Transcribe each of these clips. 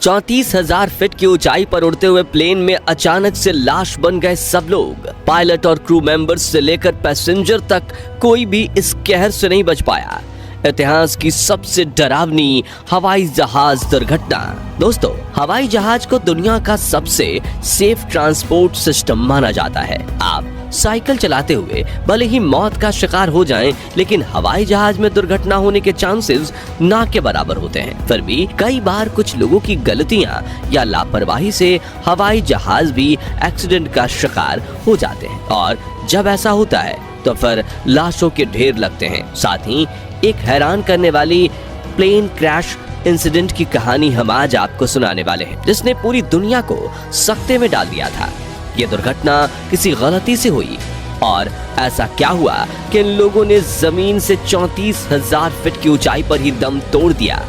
34,000 feet की ऊंचाई पर उड़ते हुए प्लेन में अचानक से लाश बन गए सब लोग। पायलट और क्रू मेंबर्स से लेकर पैसेंजर तक कोई भी इस कहर से नहीं बच पाया। इतिहास की सबसे डरावनी हवाई जहाज दुर्घटना। दोस्तों, हवाई जहाज को दुनिया का सबसे सेफ ट्रांसपोर्ट सिस्टम माना जाता है। आप साइकिल चलाते हुए भले ही मौत का शिकार हो जाएं, लेकिन हवाई जहाज में दुर्घटना होने के चांसेस ना के बराबर होते हैं। फिर भी कई बार कुछ लोगों की गलतियां या लापरवाही से हवाई जहाज भी एक्सीडेंट का शिकार हो जाते हैं, और जब ऐसा होता है तो फिर लाशों के ढेर लगते हैं। साथ ही एक हैरान करने वाली प्लेन क्रैश इंसिडेंट की कहानी हम आज आपको सुनाने वाले हैं, जिसने पूरी दुनिया को सकते में डाल दिया था। ये दुर्घटना किसी गलती से हुई, और ऐसा क्या हुआ कि इन लोगों ने जमीन से 34,000 फीट की ऊंचाई पर ही दम तोड़ दिया।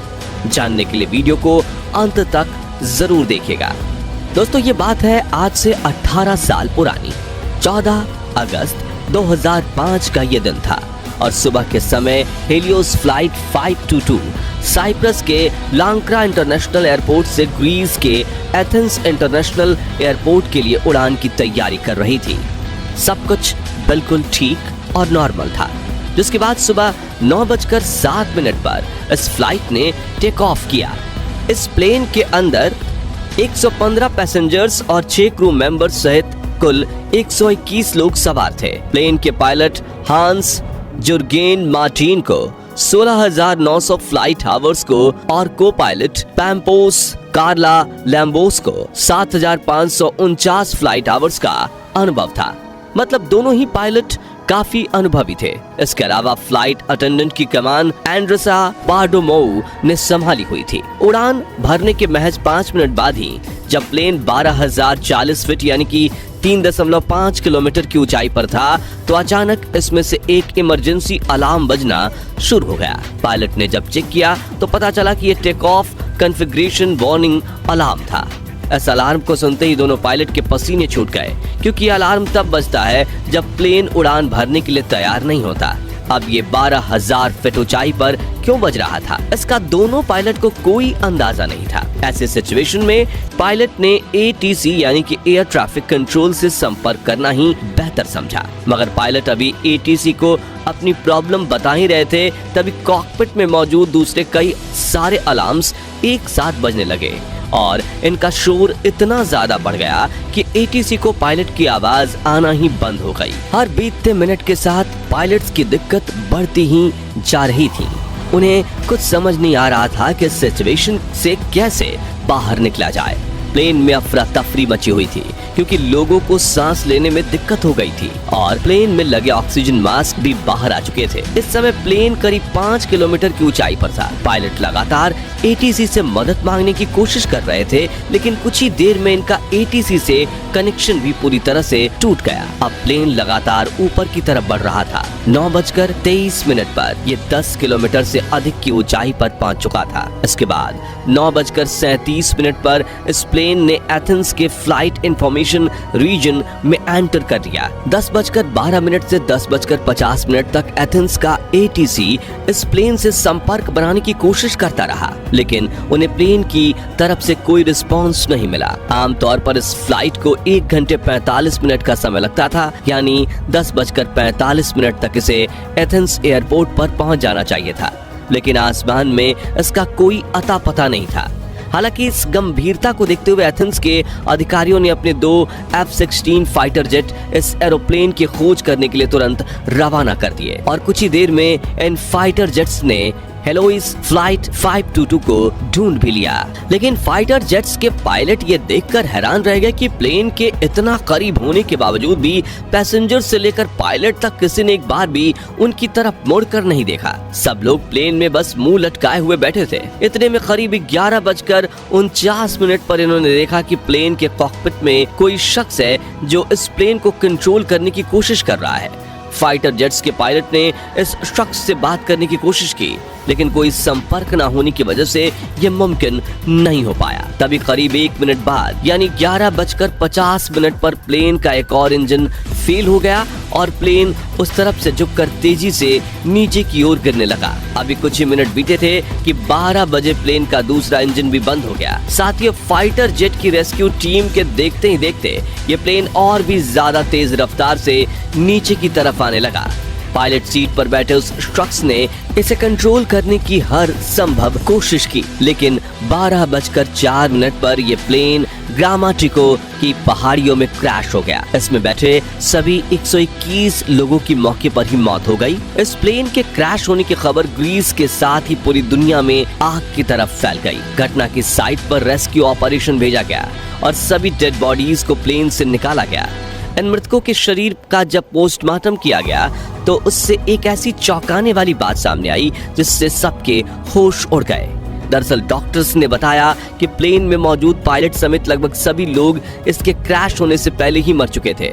जानने के लिए वीडियो को अंत तक जरूर देखिएगा। दोस्तों, ये बात है आज से 18 साल पुरानी। 14 अगस्त 2005 का ये दिन था, और सुबह के समय हेलियोस फ्लाइट 522 साइप्रस के लांक्रा इंटरनेशनल एयरपोर्ट से ग्रीस के एथेंस इंटरनेशनल एयरपोर्ट के लिए उड़ान की तैयारी कर रही थी। सब कुछ बिल्कुल ठीक और नॉर्मल था, जिसके बाद सुबह 9:07 पर इस फ्लाइट ने टेक ऑफ किया। इस प्लेन के अंदर 115 पैसेंजर्स और 6 क्रू मेंबर्स सहित कुल 121 लोग सवार थे। प्लेन के पायलट हांस जुर्गेन मार्टिन को 16,900 फ्लाइट आवर्स को और को पायलट पैम्पोस कार्ला लैम्बोस को 7,549 फ्लाइट आवर्स का अनुभव था। मतलब दोनों ही पायलट काफी अनुभवी थे। इसके अलावा फ्लाइट अटेंडेंट की कमान एंड्रेसा बार्डोमोउ ने संभाली हुई थी। उड़ान भरने के महज 5 मिनट बाद ही जब प्लेन 12,040 फीट यानी कि 3.5 किलोमीटर की ऊंचाई पर था, तो अचानक इसमें से एक इमरजेंसी अलार्म बजना शुरू हो गया। पायलट ने जब चेक किया तो पता चला कि यह take off configuration warning alarm था। इस अलार्म को सुनते ही दोनों पायलट के पसीने छूट गए, क्योंकि अलार्म तब बजता है जब प्लेन उड़ान भरने के लिए तैयार नहीं होता। अब ये 12,000 फीट ऊंचाई पर क्यों बज रहा था, इसका दोनों पायलट को कोई अंदाजा नहीं था। ऐसे सिचुएशन में पायलट ने ATC यानी कि एयर ट्रैफिक कंट्रोल से संपर्क करना ही बेहतर समझा। मगर पायलट अभी ATC को अपनी प्रॉब्लम बता ही रहे थे, तभी कॉकपिट में मौजूद दूसरे कई सारे अलार्म्स एक साथ बजने लगे, और इनका शोर इतना ज्यादा बढ़ गया कि ATC को पायलट की आवाज आना ही बंद हो गई। हर बीतते मिनट के साथ पायलट्स की दिक्कत बढ़ती ही जा रही थी। उन्हें कुछ समझ नहीं आ रहा था कि सिचुएशन से कैसे बाहर निकला जाए। प्लेन में अफरा तफरी मची हुई थी, क्योंकि लोगों को सांस लेने में दिक्कत हो गई थी, और प्लेन में लगे ऑक्सीजन मास्क भी बाहर आ चुके थे। इस समय प्लेन करीब 5 किलोमीटर की ऊंचाई पर था। पायलट लगातार ATC से मदद मांगने की कोशिश कर रहे थे, लेकिन कुछ ही देर में इनका ATC से कनेक्शन भी पूरी तरह से टूट गया। अब प्लेन लगातार ऊपर की तरफ बढ़ रहा था। 9:23 पर ये 10 किलोमीटर से अधिक की ऊंचाई पर पहुंच चुका था। इसके बाद 9:37 पर इस प्लेन ने एथेंस के फ्लाइट इंफॉर्मेशन रीजन में एंटर कर लिया। 10:12 से 10:50 तक एथेंस का ATC इस प्लेन से संपर्क बनाने की कोशिश करता रहा, लेकिन उन्हें प्लेन की तरफ से कोई रिस्पांस नहीं मिला। आमतौर पर इस फ्लाइट को 1 घंटे 45 मिनट का समय लगता था, यानी 10:45 तक इसे एथेंस एयरपोर्ट पर पहुंच जाना चाहिए था, लेकिन आसमान में इसका कोई अता पता नहीं था। हालांकि इस गंभीरता को देखते हुए एथेंस के अधिकारियों ने अपने 2 F-16 फाइटर जेट इस एरोप्लेन की खोज करने के लिए तुरंत रवाना कर दिए, और कुछ ही देर में इन फाइटर जेट्स ने हेलोइस फ्लाइट 522 को ढूंढ भी लिया। लेकिन फाइटर जेट्स के पायलट ये देखकर हैरान रह गए कि प्लेन के इतना करीब होने के बावजूद भी पैसेंजर से लेकर पायलट तक किसी ने एक बार भी उनकी तरफ मुड़कर नहीं देखा। सब लोग प्लेन में बस मुंह लटकाए हुए बैठे थे। इतने में करीब 11:49 पर इन्होंने देखा कि प्लेन के कॉकपिट में कोई शख्स है जो इस प्लेन को कंट्रोल करने की कोशिश कर रहा है। फाइटर जेट्स के पायलट ने इस शख्स से बात करने की कोशिश की, लेकिन कोई संपर्क ना होने की वजह से यह मुमकिन नहीं हो पाया। तभी करीब 1 मिनट बाद यानी 11:50 पर प्लेन का एक और इंजन फेल हो गया और प्लेन उस तरफ से झुककर तेजी से नीचे की ओर गिरने लगा। अभी कुछ ही मिनट बीते थे कि 12 बजे प्लेन का दूसरा इंजन भी बंद हो गया। साथ ही फाइटर जेट की रेस्क्यू टीम के देखते ही देखते ये प्लेन और भी ज्यादा तेज रफ्तार से नीचे की तरफ आने लगा। पायलट सीट पर बैठे उस शख्स ने इसे कंट्रोल करने की हर संभव कोशिश की, लेकिन 12:04 पर यह प्लेन ग्रामाटिको की पहाड़ियों में क्रैश हो गया। इसमें बैठे सभी 121 लोगों की मौके पर ही मौत हो गई। इस प्लेन के क्रैश होने की खबर ग्रीस के साथ ही पूरी दुनिया में आग की तरफ फैल गई। घटना की साइट पर रेस्क्यू ऑपरेशन भेजा गया और सभी डेड बॉडीज को प्लेन से निकाला गया। इन मृतकों के शरीर का जब पोस्टमार्टम किया गया तो उससे एक ऐसी चौंकाने वाली बात सामने आई जिससे सबके होश उड़ गए। दरअसल डॉक्टर्स ने बताया कि प्लेन में मौजूद पायलट समेत लगभग सभी लोग इसके क्रैश होने से पहले ही मर चुके थे।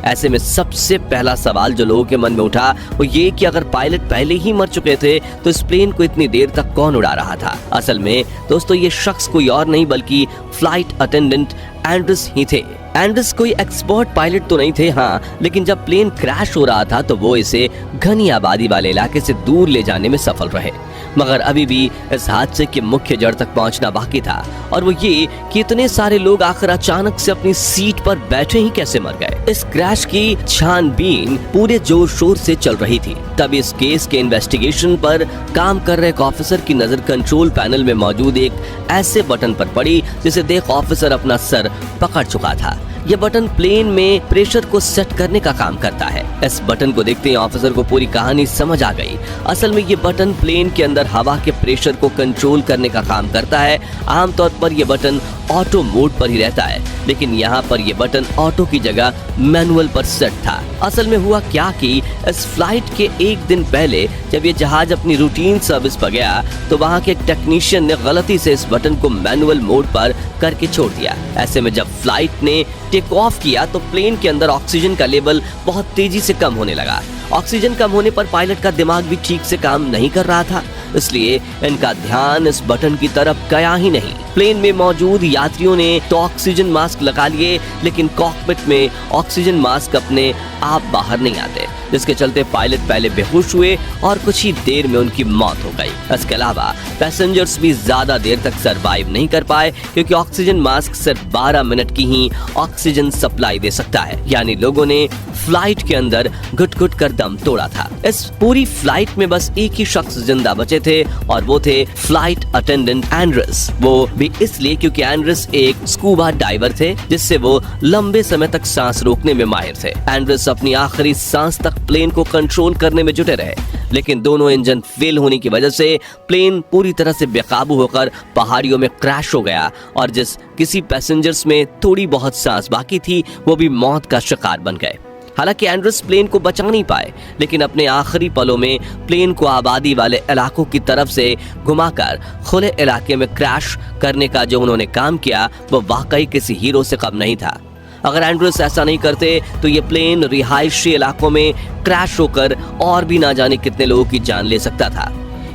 ऐसे में सबसे पहला सवाल जो लोगों के मन में उठा वो ये कि अगर पायलट पहले ही मर चुके थे तो इस प्लेन को इतनी देर तक कौन उड़ा रहा था। असल में दोस्तों ये शख्स कोई और नहीं बल्कि फ्लाइट अटेंडेंट एंड्रस ही थे। एंड्रस कोई एक्सपर्ट पायलट तो नहीं थे, हाँ, लेकिन जब प्लेन क्रैश हो रहा था तो वो इसे घनी आबादी वाले इलाके से दूर ले जाने में सफल रहे। मगर अभी भी इस हादसे के मुख्य जड़ तक पहुंचना बाकी था और वो ये कि इतने सारे लोग आखिर अचानक से अपनी सीट पर बैठे ही कैसे मर गए। इस क्रैश की छानबीन पूरे जोर शोर से चल रही थी। तब इस केस के इन्वेस्टिगेशन पर काम कर रहे एक ऑफिसर की नजर कंट्रोल पैनल में मौजूद एक ऐसे बटन पर पड़ी जिसे देख ऑफिसर अपना सर पकड़ चुका था। यह बटन प्लेन में प्रेशर को सेट करने का काम करता है। इस बटन को देखते ही ऑफिसर को पूरी कहानी समझ आ गई। असल में ये बटन प्लेन के अंदर हवा के प्रेशर को कंट्रोल करने का काम करता है। आमतौर पर यह बटन ऑटो मोड पर ही रहता है, लेकिन यहाँ पर यह बटन ऑटो की जगह मैनुअल पर सेट था। असल में हुआ क्या कि इस फ्लाइट के एक दिन पहले जब ये जहाज अपनी रूटीन सर्विस पर गया तो वहाँ के एक टेक्नीशियन ने गलती से इस बटन को मैनुअल मोड पर करके छोड़ दिया। ऐसे में जब फ्लाइट ने टेक ऑफ किया तो प्लेन के अंदर ऑक्सीजन का लेवल बहुत तेजी से कम होने लगा। ऑक्सीजन कम होने पर पायलट का दिमाग भी ठीक से काम नहीं कर रहा था, इसलिए इनका ध्यान इस बटन की तरफ गया ही नहीं। प्लेन में मौजूद यात्रियों ने तो ऑक्सीजन मास्क लगा लिए, लेकिन कॉकपिट में ऑक्सीजन मास्क अपने आप बाहर नहीं आते, जिसके चलते पायलट पहले बेहोश हुए और कुछ ही देर में उनकी मौत हो गई। इसके अलावा पैसेंजर्स भी ज्यादा देर तक सरवाइव नहीं कर पाए क्योंकि ऑक्सीजन मास्क सिर्फ 12 मिनट की ही ऑक्सीजन सप्लाई दे सकता है। यानी लोगों ने फ्लाइट के अंदर घुट-घुट कर दम तोड़ा था। इस पूरी फ्लाइट में बस एक ही शख्स जिंदा बचे थे और वो थे फ्लाइट अटेंडेंट एंड्रस। वो भी इसलिए क्योंकि एंड्रस एक स्कूबा डाइवर थे, जिससे वो लंबे समय तक सांस रोकने में माहिर थे। एंड्रस अपनी आखिरी सांस तक प्लेन को कंट्रोल करने में जुटे रहे, लेकिन दोनों इंजन फेल होने की वजह से प्लेन पूरी तरह से बेकाबू होकर पहाड़ियों में क्रैश हो गया और जिस किसी पैसेंजर्स में थोड़ी बहुत सांस बाकी थी वो भी मौत का शिकार बन गए। हालांकि एंड्रस प्लेन को बचा नहीं पाए, लेकिन अपने आखिरी पलों में प्लेन को आबादी वाले इलाकों की तरफ से घुमाकर खुले इलाके में क्रैश करने का जो उन्होंने काम किया वो वाकई किसी हीरो से कम नहीं था। अगर एंड्रस ऐसा नहीं करते तो ये प्लेन रिहायशी इलाकों में क्रैश होकर और भी ना जाने कितने लोगों की जान ले सकता था।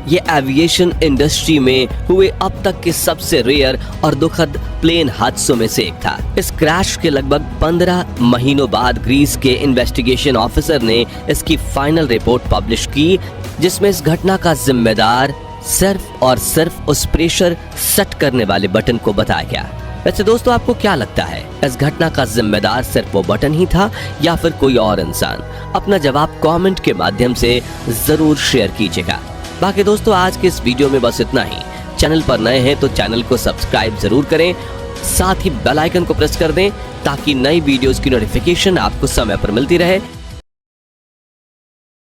ये एविएशन इंडस्ट्री में हुए अब तक के सबसे रेयर और दुखद प्लेन हादसों में से एक था। इस क्रैश के लगभग 15 महीनों बाद ग्रीस के इन्वेस्टिगेशन ऑफिसर ने इसकी फाइनल रिपोर्ट पब्लिश की, जिसमें इस घटना का जिम्मेदार सिर्फ और सिर्फ उस प्रेशर सेट करने वाले बटन को बताया गया। वैसे दोस्तों आपको क्या लगता है, इस घटना का जिम्मेदार सिर्फ वो बटन ही था या फिर कोई और इंसान? अपना जवाब कमेंट के माध्यम से जरूर शेयर कीजिएगा। बाकी दोस्तों आज के इस वीडियो में बस इतना ही। चैनल पर नए हैं तो चैनल को सब्सक्राइब जरूर करें, साथ ही बेल आइकन को प्रेस कर दें ताकि नई वीडियोस की नोटिफिकेशन आपको समय पर मिलती रहे।